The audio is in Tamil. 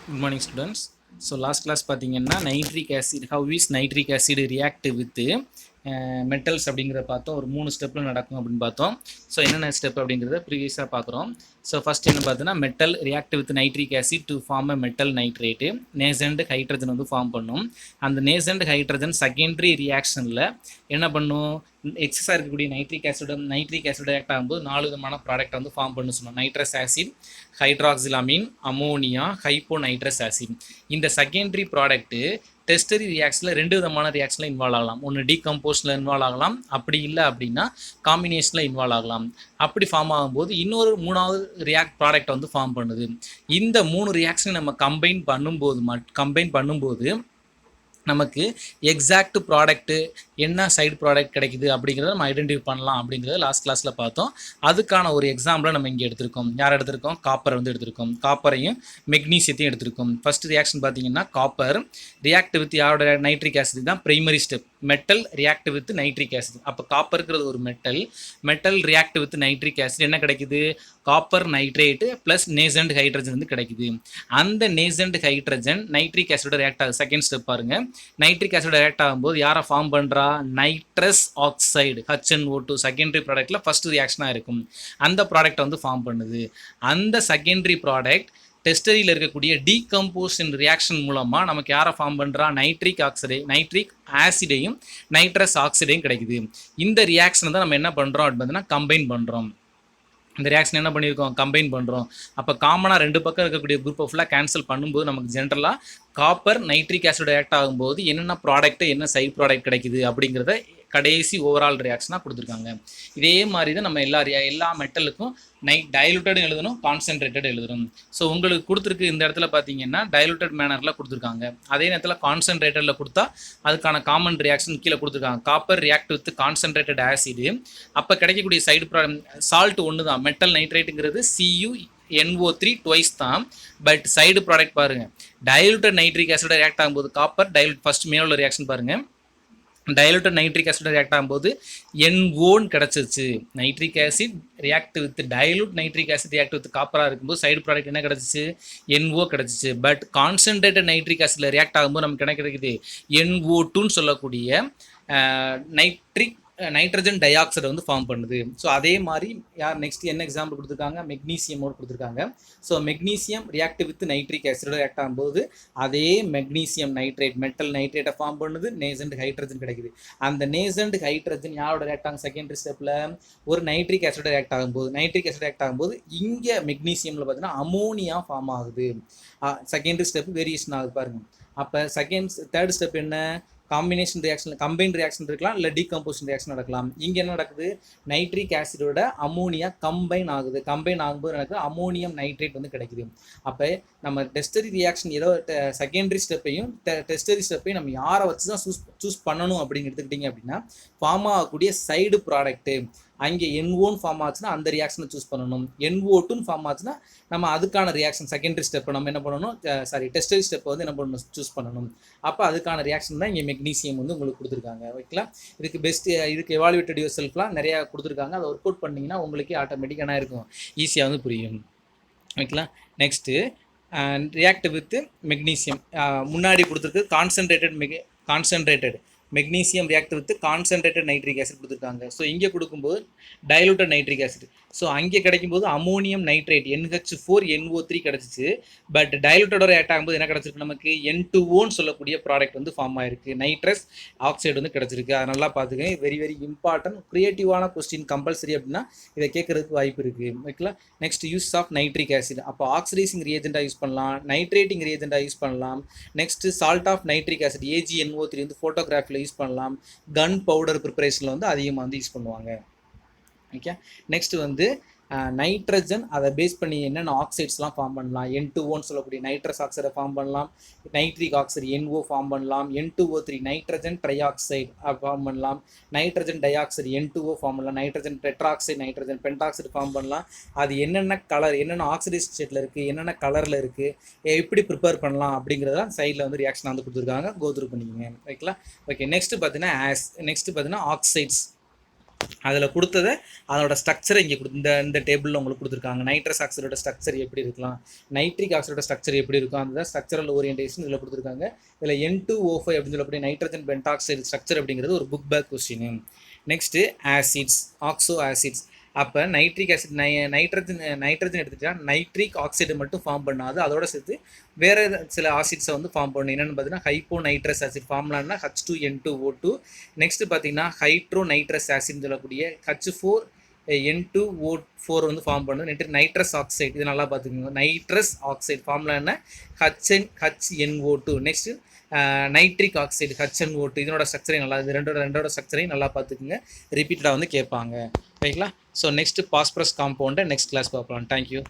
Good morning, students. So last class பார்த்தீங்கன்னா nitric acid how is nitric acid react with metals அப்படிங்கிறத பார்த்தோம். ஒரு 3 ஸ்டெப்பில் நடக்கும் அப்படின்னு பார்த்தோம். ஸோ என்னென்ன ஸ்டெப் அப்படிங்கிறத ப்ரீவியஸாக பார்க்குறோம். ஸோ ஃபஸ்ட் என்ன பார்த்தோன்னா metal react with nitric acid to form a metal nitrate nascent hydrogen வந்து ஃபார்ம் பண்ணும். அந்த நேசண்ட் ஹைட்ரஜன் செகண்டரி ரியாக்ஷனில் என்ன பண்ணும், எக்ஸஸாக இருக்கக்கூடிய நைட்ரிக் ஆசிட் ரியாக்ட் ஆகும்போது 4 விதமான ப்ராடக்ட் வந்து ஃபார்ம் பண்ணு சொன்னோம். Nitrous acid, hydroxylamine, ammonia, hypo nitrous acid. இந்த செகண்டரி ப்ராடக்ட்டு டெஸ்டரி ரியாக்ஷனில் 2 விதமான ரியாக்ஷனில் இன்வால்வ் ஆகலாம். ஒன்று டீகம்போஸில் இன்வால்வ் ஆகலாம், அப்படி இல்லை அப்படின்னா காம்பினேஷனில் இன்வால்வ் ஆகலாம். அப்படி ஃபார்ம் ஆகும்போது இன்னொரு 3வது ரியாக்ட் ப்ராடக்ட் வந்து ஃபார்ம் பண்ணுது. இந்த 3 ரியாக்ஷனை நம்ம கம்பைன் பண்ணும்போது நமக்கு எக்ஸாக்ட் ப்ராடக்ட்டு என்ன சைடு ப்ராடக்ட் கிடைக்குது அப்படிங்கிறத நம்ம ஐடென்டிஃபை பண்ணலாம் அப்படிங்கிறத லாஸ்ட் கிளாஸில் பார்த்தோம். அதுக்கான ஒரு எக்ஸாம்பிளை நம்ம இங்கே எடுத்திருக்கோம். யார் எடுத்திருக்கோம்? காப்பர் வந்து எடுத்திருக்கோம். காப்பரையும் மெக்னீசியத்தையும் எடுத்திருக்கோம். ஃபர்ஸ்ட் ரியாக்ஷன் பார்த்தீங்கன்னா காப்பர் ரியாக்ட் வித் யாரோட நைட்ரிக் ஆசிட் தான் primary step. Metal react with nitric acid. அப்போ காப்பருங்கிறது ஒரு metal react with nitric acid என்ன கிடைக்குது? Copper nitrate plus nascent hydrogen வந்து கிடைக்குது. அந்த நேசண்ட் ஹைட்ரஜன் நைட்ரிக் ஆசிடோட ரியாக்ட் ஆகுது. செகண்ட் ஸ்டெப் பாருங்க, நைட்ரிக் ஆசிட் ரியாக்ட் ஆகும்போது யாரை ஃபார்ம் பண்ணுறா? நைட்ரஸ் ஆக்சைடு HNO2 செகண்டரி ப்ராடக்ட்டில் ஃபர்ஸ்ட் ரியாக்ஷனாக இருக்கும். அந்த ப்ராடக்ட் வந்து ஃபார்ம் பண்ணுது. அந்த செகண்டரி ப்ராடக்ட் டெஸ்டரியில் இருக்கக்கூடிய டீகம்போஷன் ரியாக்ஷன் மூலமாக நமக்கு யாரை ஃபார்ம் பண்ணுறா? நைட்ரிக் ஆசிடையும் நைட்ரஸ் ஆக்சைடையும் கிடைக்குது. இந்த ரியாக்ஷனை தான் நம்ம என்ன பண்ணுறோம் அப்படின்னு பார்த்தீங்கன்னா கம்பைன் பண்ணுறோம். இந்த ரியாக்ஷன் என்ன பண்ணியிருக்கோம்? கம்பைன் பண்ணுறோம். அப்போ காமனாக 2 பக்கம் இருக்கக்கூடிய குரூப்பை ஃபுல்லாக கேன்சல் பண்ணும்போது நமக்கு ஜென்ரலாக காப்பர் நைட்ரிக் ஆசிட் ரியாக்ட் ஆகும்போது என்னென்ன ப்ராடக்ட்டு என்ன சைட் ப்ராடக்ட் கிடைக்குது அப்படிங்கிறத கடைசி ஓவரால் ரியாக்ஷனாக கொடுத்துருக்காங்க. இதே மாதிரி தான் நம்ம எல்லா மெட்டலுக்கும் டைலூட்டட் எழுதணும், கான்சென்ட்ரேட்டட் எழுதணும். ஸோ உங்களுக்கு கொடுத்துருக்கு இந்த இடத்துல பார்த்தீங்கன்னா டைலூட்டட் மேனரில் கொடுத்துருக்காங்க. அதே நேரத்தில் கான்சென்ட்ரேட்டடில் கொடுத்தா அதுக்கான காமன் ரியாக்ஷன் கீழே கொடுத்துருக்காங்க. Copper react with concentrated acid. அப்போ கிடைக்கக்கூடிய சைடு சால்ட் ஒன்று தான். மெட்டல் நைட்ரேட்டுங்கிறது CuNO3 ட்வைஸ் தான். பட் சைடு ப்ராடக்ட் பாருங்கள், டைலூட்டட் நைட்ரிக் ஆசிட் ரியாக்ட் ஆகும்போது காப்பர் ஃபர்ஸ்ட் மேலே உள்ள ரியாக்ஷன் பாருங்கள், டைலூட்டட் நைட்ரிக் ஆசிட் ரியாக்ட் ஆகும்போது NOன்னு கிடச்சிருச்சு. Nitric acid react with dilute nitric acid react with காப்பராக இருக்கும்போது சைடு ப்ராடக்ட் என்ன கிடச்சிச்சு? NO கிடச்சிச்சு. பட் கான்சென்ட்ரேட்டட் நைட்ரிக் ஆசிடில் ரியாக்ட் ஆகும்போது நமக்கு என்ன கிடைக்குது? NO2ன்னு சொல்லக்கூடிய நைட்ரஜன் டை ஆக்சைடு வந்து ஃபார்ம் பண்ணுது. ஸோ அதே மாதிரி நெக்ஸ்ட் என்ன எக்ஸாம்பிள் கொடுத்துருக்காங்க? மெக்னீசியமோடு கொடுத்துருக்காங்க. So magnesium react with nitric ஆசிடோட ரியாக்ட் ஆகும்போது அதே மெக்னீசியம் நைட்ரேட் மெட்டல் நைட்ரேட்டை ஃபார்ம் பண்ணுது, நேசண்ட் ஹைட்ரஜன் கிடைக்குது. அந்த நேசண்ட் ஹைட்ரஜன் யாரோட ரியாக்ட் ஆகும்? செகண்டரி ஸ்டெப்பில் ஒரு நைட்ரிக் ஆசிடோட ரியாக்ட் ஆகும்போது இங்கே மெக்னீசியமில் பார்த்தீங்கன்னா அமோனியா ஃபார்ம் ஆகுது. செகண்டரி ஸ்டெப் வேரியேஷன் ஆகுது பாருங்க. அப்போ தேர்ட் ஸ்டெப் என்ன? காம்பினேஷன் ரியாக்ஷன், கம்பைன் ரியாக்ஷன் இருக்கலாம், இல்லை டீகம்போஷன் ரியாக்ஷன் நடக்கலாம். இங்கே என்ன நடக்குது? நைட்ரிக் ஆசிடோட அமோனியா கம்பைன் ஆகும்போது நடக்குது அமோனியம் நைட்ரேட் வந்து கிடைக்குது. அப்போ நம்ம டெஸ்டரி ரியாக்ஷன் ஏதோ செகண்டரி ஸ்டெப்பையும் டெஸ்டரி ஸ்டெப்பையும் நம்ம யாரை வச்சு தான் சூஸ் பண்ணணும் அப்படின்னு எடுத்துக்கிட்டிங்க அப்படின்னா ஃபார்ம் ஆகக்கூடிய சைடு ப்ராடக்ட்டு அங்கே NOன்னு ஃபார்ம் ஆச்சுன்னா அந்த ரியாக்ஷனை சூஸ் பண்ணணும். NO2ன்னு ஃபார்ம் ஆச்சுன்னா நம்ம அதுக்கான ரியாக்ஷன் செகண்டரி ஸ்டெப்பை நம்ம என்ன பண்ணணும்? டெஸ்டரி ஸ்டெப்பை வந்து என்ன பண்ணணும்? சூஸ் பண்ணணும். அப்போ அதுக்கான ரியாக்ஷன் தான் இங்கே மெக்னீசியம் வந்து உங்களுக்கு கொடுத்துருக்காங்க. ஓகேங்களா? இதுக்கு எவாலுவேட்டட் யுவர் செல்ஃப்லாம் நிறையா கொடுத்துருக்காங்க. அதை ஒர்க் அவுட் பண்ணிங்கன்னா உங்களுக்கே ஆட்டோமேட்டிக்காக இருக்கும், ஈஸியாக வந்து புரியும். ஓகேங்களா? நெக்ஸ்ட்டு ரியாக்ட் வித் மெக்னீசியம் முன்னாடி கொடுத்துருக்கு concentrated magnesium react with concentrated nitric acid கொடுத்துருக்காங்க. ஸோ இங்கே கொடுக்கும்போது டைலூட்டட் நைட்ரிக் ஆசிட். ஸோ அங்கே கிடைக்கும்போது அமோனியம் நைட்ரேட் NH4NO3 கிடச்சிச்சு. பட் டைலூட்டடோட ரியாக்ட் ஆகும்போது என்ன கிடச்சிருக்கு? நமக்கு N2Oன்னு சொல்லக்கூடிய ப்ராடக்ட் வந்து ஃபார்ம் ஆயிருக்கு. நைட்ரஸ் ஆக்சைடு வந்து கிடச்சிருக்கு. அதை நல்லா பார்த்துக்கங்க. வெரி வெரி இம்பார்ட்டன்ட், க்ரியேட்டிவான கொஸ்டின் கம்பல்சரி அப்படின்னா இதை கேட்கறதுக்கு வாய்ப்பு இருக்குது. ஓகேங்களா? Next use of nitric acid. அப்போ ஆக்சிடைசிங் ரியேஜெண்டாக யூஸ் பண்ணலாம், நைட்ரேட்டிங் ரியேஜெண்டாக யூஸ் பண்ணலாம். Next salt of nitric acid AgNO3 வந்து ஃபோட்டோகிராஃபில் யூஸ் பண்ணலாம். கன் பவுடர் ப்ரிப்பரேஷனில் வந்து அதிகமாக வந்து யூஸ் பண்ணுவாங்க. ஓகே, நெக்ஸ்ட் வந்து நைட்ரஜன் அதை பேஸ் பண்ணி என்னென்ன ஆக்சைட்ஸ்லாம் ஃபார்ம் பண்ணலாம்? N2Oன்னு சொல்லக்கூடிய நைட்ரஸ் ஆக்சைடை ஃபார்ம் பண்ணலாம், நைட்ரிக் ஆக்சைடு NO ஃபார்ம் பண்ணலாம், N2O3 nitrogen trioxide form பண்ணலாம், nitrogen dioxide N2O form பண்ணலாம், nitrogen tetroxide nitrogen pentoxide form பண்ணலாம். அது என்னென்ன கலர், என்னென்ன ஆக்சிடைஸ் ஸ்டேட்டில் இருக்குது, என்னென்ன கலரில் இருக்குது, எப்படி ப்ரிப்பேர் பண்ணலாம் அப்படிங்கிறத சைடில் வந்து ரியாக்ஷன் வந்து கொடுத்துருக்காங்க. கோத்ரூ பண்ணிக்கோங்க. ஓகேங்களா? ஓகே, நெக்ஸ்ட் பார்த்தீங்கன்னா ஆக்சைட்ஸ். அதில் கொடுத்ததை அதோட ஸ்ட்ரக்சரை இங்கே இந்த டேபிளில் உங்களுக்கு கொடுத்துருக்காங்க. நைட்ரஸ் ஆக்சைடோட ஸ்ட்ரக்சர் எப்படி இருக்கலாம், நைட்ரிக் ஆக்சைடோட ஸ்ட்ரக்சர் எப்படி இருக்கும், அந்த ஸ்ட்ரக்சரல் ஓரியன்டேஷன் இதில் கொடுத்துருக்காங்க. இதில் N2O5 அப்படின்னு சொல்லக்கூடிய நைட்ரஜன் பென்டாக்சைடு ஸ்ட்ரக்சர் அப்படிங்கிறது ஒரு book back question. Next acids, oxo acids. அப்போ நைட்ரிக் ஆசிட் நைட்ரஜன் எடுத்துட்டா நைட்ரிக் ஆக்சைடு மட்டும் ஃபார்ம் பண்ணாது, அதோட சேர்த்து வேறு சில ஆசிட்ஸை வந்து ஃபார்ம் பண்ணும். என்னென்னு பார்த்தீங்கன்னா ஹைப்போ நைட்ரஸ் ஆசிட் ஃபார்ம்லான்னா H2N2O2. நெக்ஸ்ட் பார்த்தீங்கன்னா ஹைட்ரோ நைட்ரஸ் ஆசிட்னு சொல்லக்கூடிய H4N2O4 வந்து ஃபார்ம் பண்ணுது. நைட்ரஸ் ஆக்சைடு, இது நல்லா பார்த்துக்கோங்க. நைட்ரஸ் ஆக்சைடு ஃபார்முலா என்ன, HNO2. Next nitric oxide HNO2. இதனோட ஸ்ட்ரக்சரையும் நல்லா, இது ரெண்டோட ஸ்ட்ரக்சரையும் நல்லா பார்த்துக்குங்க. ரிப்பீட்டடாக வந்து கேட்பாங்க. ரைங்களா? ஸோ நெக்ஸ்ட்டு பாஸ்பரஸ் காம்பவுண்டை நெக்ஸ்ட் கிளாஸ் பார்க்கலாம். தேங்க்யூ.